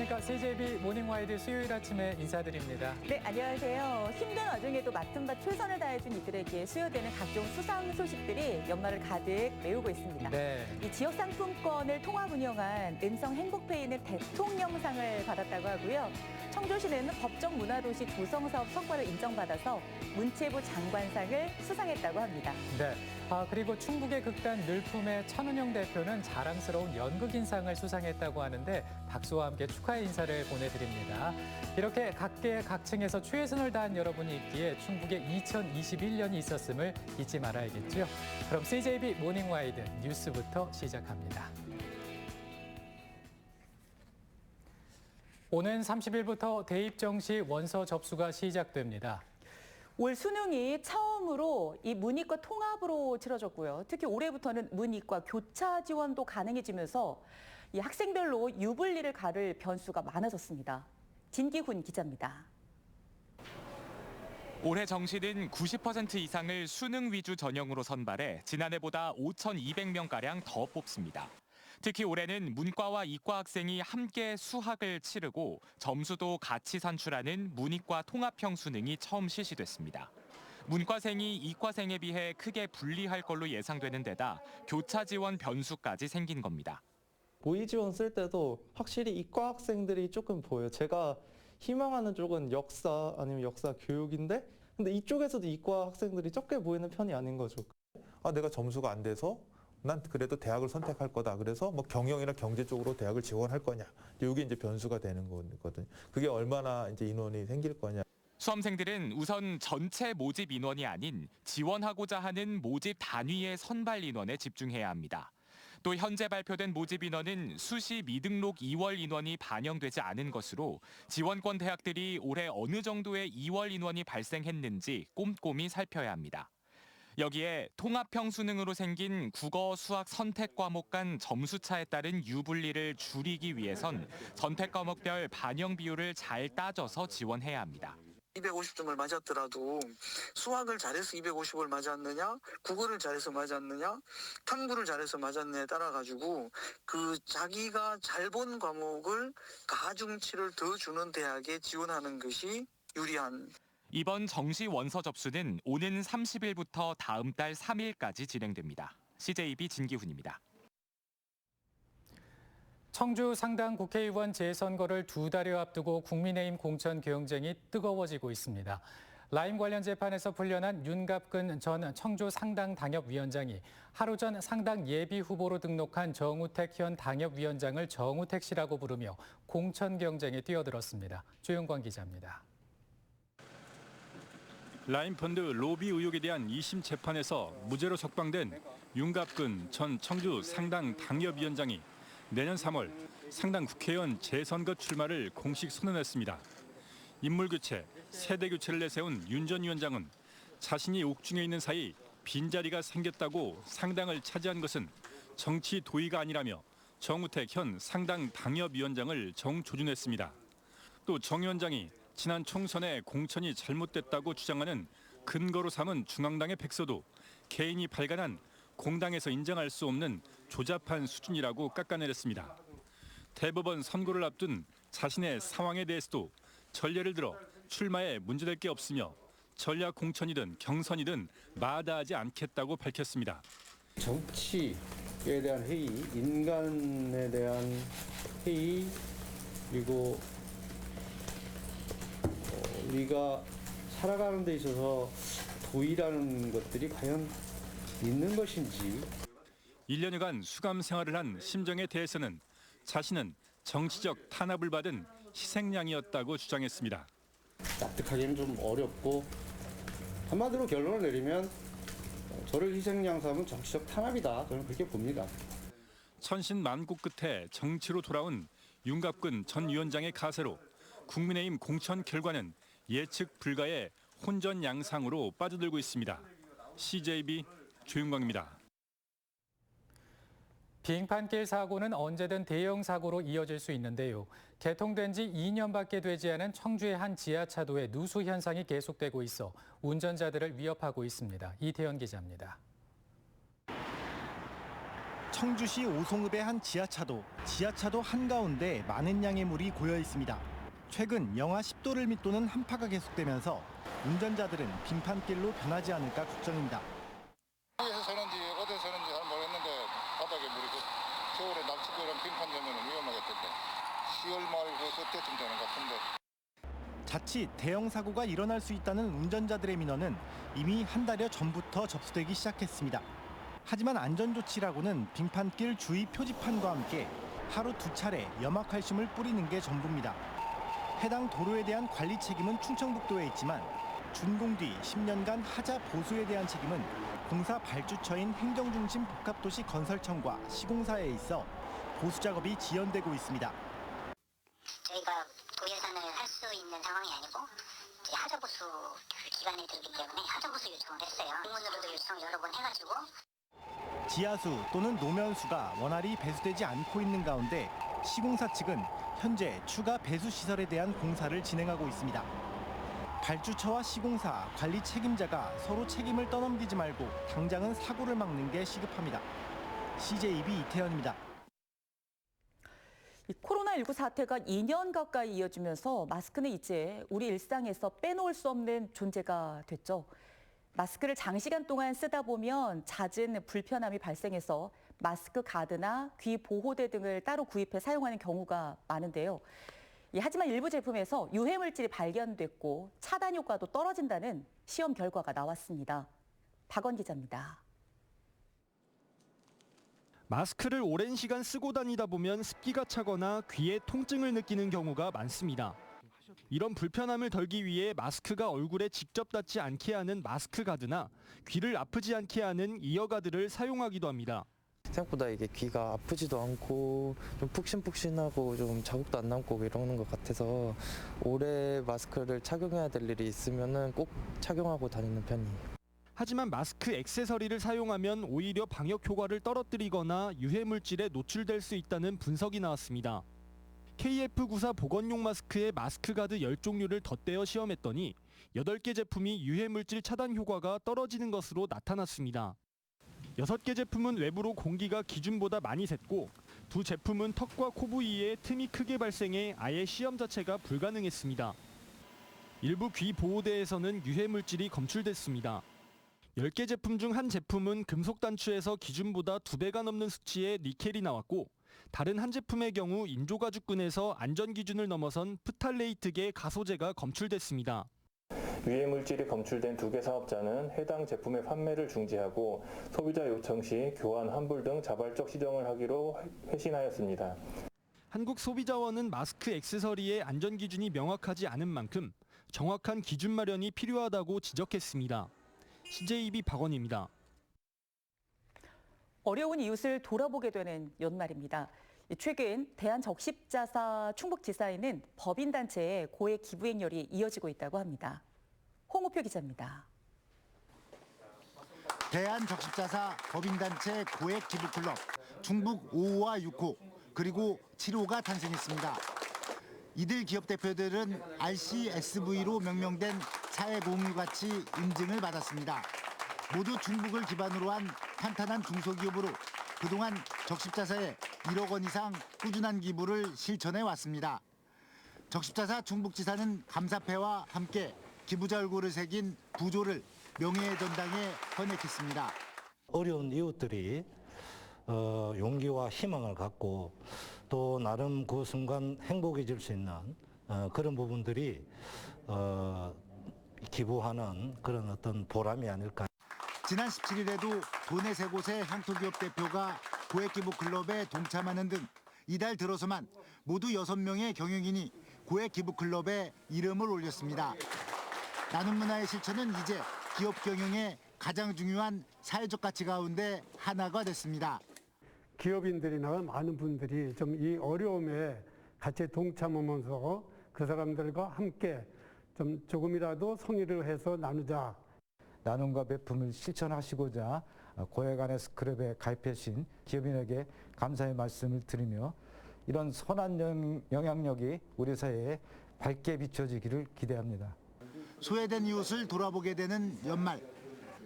안녕하십니까. CJB 모닝와이드 수요일 아침에 인사드립니다. 네, 안녕하세요. 힘든 와중에도 맡은 바 최선을 다해준 이들에게 수여되는 각종 수상 소식들이 연말을 가득 메우고 있습니다. 네. 이 지역 상품권을 통합 운영한 음성 행복페이는 대통령상을 받았다고 하고요. 청주시는 법정 문화도시 조성사업 성과를 인정받아서 문체부 장관상을 수상했다고 합니다. 네. 그리고 충북의 극단 늘품의 천은영 대표는 자랑스러운 연극인상을 수상했다고 하는데 박수와 함께 축하의 인사를 보내드립니다. 이렇게 각계 각층에서 최선을 다한 여러분이 있기에 충북에 2021년이 있었음을 잊지 말아야겠죠. 그럼 CJB 모닝와이드 뉴스부터 시작합니다. 오는 30일부터 대입 정시 원서 접수가 시작됩니다. 올 수능이 처음으로 이 문이과 통합으로 치러졌고요. 특히 올해부터는 문이과 교차 지원도 가능해지면서 이 학생별로 유불리를 가를 변수가 많아졌습니다. 진기훈 기자입니다. 올해 정시는 90% 이상을 수능 위주 전형으로 선발해 지난해보다 5,200명가량 더 뽑습니다. 특히 올해는 문과와 이과 학생이 함께 수학을 치르고 점수도 같이 산출하는 문이과 통합형 수능이 처음 실시됐습니다. 문과생이 이과생에 비해 크게 불리할 걸로 예상되는 데다 교차 지원 변수까지 생긴 겁니다. 모의 지원 쓸 때도 확실히 이과 학생들이 조금 보여요. 제가 희망하는 쪽은 역사 아니면 역사 교육인데 근데 이쪽에서도 이과 학생들이 적게 보이는 편이 아닌 거죠. 내가 점수가 안 돼서 난 그래도 대학을 선택할 거다. 그래서 뭐 경영이나 경제 쪽으로 대학을 지원할 거냐. 이게 이제 변수가 되는 거거든요. 그게 얼마나 이제 인원이 생길 거냐. 수험생들은 우선 전체 모집 인원이 아닌 지원하고자 하는 모집 단위의 선발 인원에 집중해야 합니다. 또 현재 발표된 모집 인원은 수시 미등록 2월 인원이 반영되지 않은 것으로 지원권 대학들이 올해 어느 정도의 2월 인원이 발생했는지 꼼꼼히 살펴야 합니다. 여기에 통합형 수능으로 생긴 국어, 수학 선택 과목 간 점수차에 따른 유불리를 줄이기 위해선 선택 과목별 반영 비율을 잘 따져서 지원해야 합니다. 250점을 맞았더라도 수학을 잘해서 250을 맞았느냐, 국어를 잘해서 맞았느냐, 탐구를 잘해서 맞았느냐에 따라 가지고 그 자기가 잘 본 과목을 가중치를 더 주는 대학에 지원하는 것이 유리한. 이번 정시 원서 접수는 오는 30일부터 다음 달 3일까지 진행됩니다. CJB 진기훈입니다. 청주 상당 국회의원 재선거를 2달여 앞두고 국민의힘 공천 경쟁이 뜨거워지고 있습니다. 라임 관련 재판에서 풀려난 윤갑근 전 청주 상당 당협위원장이 하루 전 상당 예비 후보로 등록한 정우택 현 당협위원장을 정우택 씨라고 부르며 공천 경쟁에 뛰어들었습니다. 조영광 기자입니다. 라임펀드 로비 의혹에 대한 2심 재판에서 무죄로 석방된 윤갑근 전 청주 상당 당협위원장이 내년 3월 상당 국회의원 재선거 출마를 공식 선언했습니다. 인물교체, 세대교체를 내세운 윤 전 위원장은 자신이 옥중에 있는 사이 빈자리가 생겼다고 상당을 차지한 것은 정치 도의가 아니라며 정우택 현 상당 당협위원장을 정조준했습니다. 또 정 위원장이 지난 총선에 공천이 잘못됐다고 주장하는 근거로 삼은 중앙당의 백서도 개인이 발간한 공당에서 인정할 수 없는 조잡한 수준이라고 깎아내렸습니다. 대법원 선고를 앞둔 자신의 상황에 대해서도 전례를 들어 출마에 문제될 게 없으며 전략 공천이든 경선이든 마다하지 않겠다고 밝혔습니다. 정치에 대한 회의, 인간에 대한 회의, 그리고 우리가 살아가는 데 있어서 도의라는 것들이 과연 있는 것인지. 1년여간 수감 생활을 한 심정에 대해서는 자신은 정치적 탄압을 받은 희생양이었다고 주장했습니다. 납득하기는 좀 어렵고 한마디로 결론을 내리면 저를 희생양 삼은 정치적 탄압이다. 저는 그렇게 봅니다. 천신만고 끝에 정치로 돌아온 윤갑근 전 위원장의 가세로 국민의힘 공천 결과는 예측 불가의 혼전양상으로 빠져들고 있습니다. CJB 조윤광입니다. 빙판길 사고는 언제든 대형 사고로 이어질 수 있는데요. 개통된 지 2년밖에 되지 않은 청주의 한 지하차도에 누수 현상이 계속되고 있어 운전자들을 위협하고 있습니다. 이태현 기자입니다. 청주시 오송읍의 한 지하차도 한가운데 많은 양의 물이 고여 있습니다. 최근 영하 10도를 밑도는 한파가 계속되면서 운전자들은 빙판길로 변하지 않을까 걱정입니다. 어디서 서는지 잘 모르겠는데 바닥에 물이 겨울에 낚시거랑 빙판 되면 위험하겠던데 10월 말 그때쯤 되는 것 같은데. 자칫 대형 사고가 일어날 수 있다는 운전자들의 민원은 이미 한 달여 전부터 접수되기 시작했습니다. 하지만 안전조치라고는 빙판길 주의 표지판과 함께 하루 2차례 염화칼슘을 뿌리는 게 전부입니다. 해당 도로에 대한 관리 책임은 충청북도에 있지만 준공 뒤 10년간 하자 보수에 대한 책임은 공사 발주처인 행정중심 복합도시 건설청과 시공사에 있어 보수 작업이 지연되고 있습니다. 저희가 고예산을 할 수 있는 상황이 아니고 하자보수 기간이 들기 때문에 하자보수 요청을 했어요. 공문으로도 요청 여러 번 해가지고. 지하수 또는 노면수가 원활히 배수되지 않고 있는 가운데 시공사 측은 현재 추가 배수 시설에 대한 공사를 진행하고 있습니다. 발주처와 시공사, 관리 책임자가 서로 책임을 떠넘기지 말고 당장은 사고를 막는 게 시급합니다. CJB 이태현입니다. 이 코로나19 사태가 2년 가까이 이어지면서 마스크는 이제 우리 일상에서 빼놓을 수 없는 존재가 됐죠. 마스크를 장시간 동안 쓰다 보면 잦은 불편함이 발생해서 마스크 가드나 귀 보호대 등을 따로 구입해 사용하는 경우가 많은데요. 하지만 일부 제품에서 유해물질이 발견됐고 차단 효과도 떨어진다는 시험 결과가 나왔습니다. 박원 기자입니다. 마스크를 오랜 시간 쓰고 다니다 보면 습기가 차거나 귀에 통증을 느끼는 경우가 많습니다. 이런 불편함을 덜기 위해 마스크가 얼굴에 직접 닿지 않게 하는 마스크 가드나 귀를 아프지 않게 하는 이어 가드를 사용하기도 합니다. 생각보다 이게 귀가 아프지도 않고 좀 푹신푹신하고 좀 자국도 안 남고 이러는 것 같아서 오래 마스크를 착용해야 될 일이 있으면은 꼭 착용하고 다니는 편이에요. 하지만 마스크 액세서리를 사용하면 오히려 방역 효과를 떨어뜨리거나 유해 물질에 노출될 수 있다는 분석이 나왔습니다. KF94 보건용 마스크에 마스크 가드 10종류를 덧대어 시험했더니 8개 제품이 유해 물질 차단 효과가 떨어지는 것으로 나타났습니다. 6개 제품은 외부로 공기가 기준보다 많이 샜고 2 제품은 턱과 코 부위에 틈이 크게 발생해 아예 시험 자체가 불가능했습니다. 일부 귀 보호대에서는 유해 물질이 검출됐습니다. 10개 제품 중 한 제품은 금속 단추에서 기준보다 2배가 넘는 수치의 니켈이 나왔고 다른 한 제품의 경우 인조가죽끈에서 안전 기준을 넘어선 프탈레이트계 가소제가 검출됐습니다. 유해 물질이 검출된 2개 사업자는 해당 제품의 판매를 중지하고 소비자 요청 시 교환, 환불 등 자발적 시정을 하기로 회신하였습니다. 한국소비자원은 마스크 액세서리의 안전 기준이 명확하지 않은 만큼 정확한 기준 마련이 필요하다고 지적했습니다. CJB 박원입니다. 어려운 이웃을 돌아보게 되는 연말입니다. 최근 대한적십자사 충북지사에는 법인단체의 고액 기부 행렬이 이어지고 있다고 합니다. 홍우표 기자입니다. 대한적십자사 법인단체 고액 기부클럽 충북 5호와 6호 그리고 7호가 탄생했습니다. 이들 기업 대표들은 RCSV로 명명된 사회공유가치 인증을 받았습니다. 모두 충북을 기반으로 한 탄탄한 중소기업으로 그동안 적십자사에 1억 원 이상 꾸준한 기부를 실천해 왔습니다. 적십자사 충북지사는 감사패와 함께 기부자 얼굴을 새긴 부조를 명예의 전당에 헌액했습니다. 어려운 이웃들이 용기와 희망을 갖고 또 나름 그 순간 행복해질 수 있는 그런 부분들이 기부하는 그런 어떤 보람이 아닐까. 지난 17일에도 도내 3곳의 향토기업 대표가 고액기부클럽에 동참하는 등 이달 들어서만 모두 6명의 경영인이 고액기부클럽에 이름을 올렸습니다. 나눔 문화의 실천은 이제 기업 경영의 가장 중요한 사회적 가치 가운데 하나가 됐습니다. 기업인들이나 많은 분들이 좀 이 어려움에 같이 동참하면서 그 사람들과 함께 좀 조금이라도 성의를 해서 나누자. 나눔과 배품을 실천하시고자 고액안에스 클럽에 가입하신 기업인에게 감사의 말씀을 드리며 이런 선한 영향력이 우리 사회에 밝게 비춰지기를 기대합니다. 소외된 이웃을 돌아보게 되는 연말.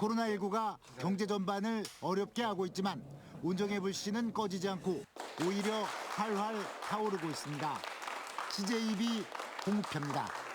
코로나19가 경제 전반을 어렵게 하고 있지만 온정의 불씨는 꺼지지 않고 오히려 활활 타오르고 있습니다. CJB 공무표입니다.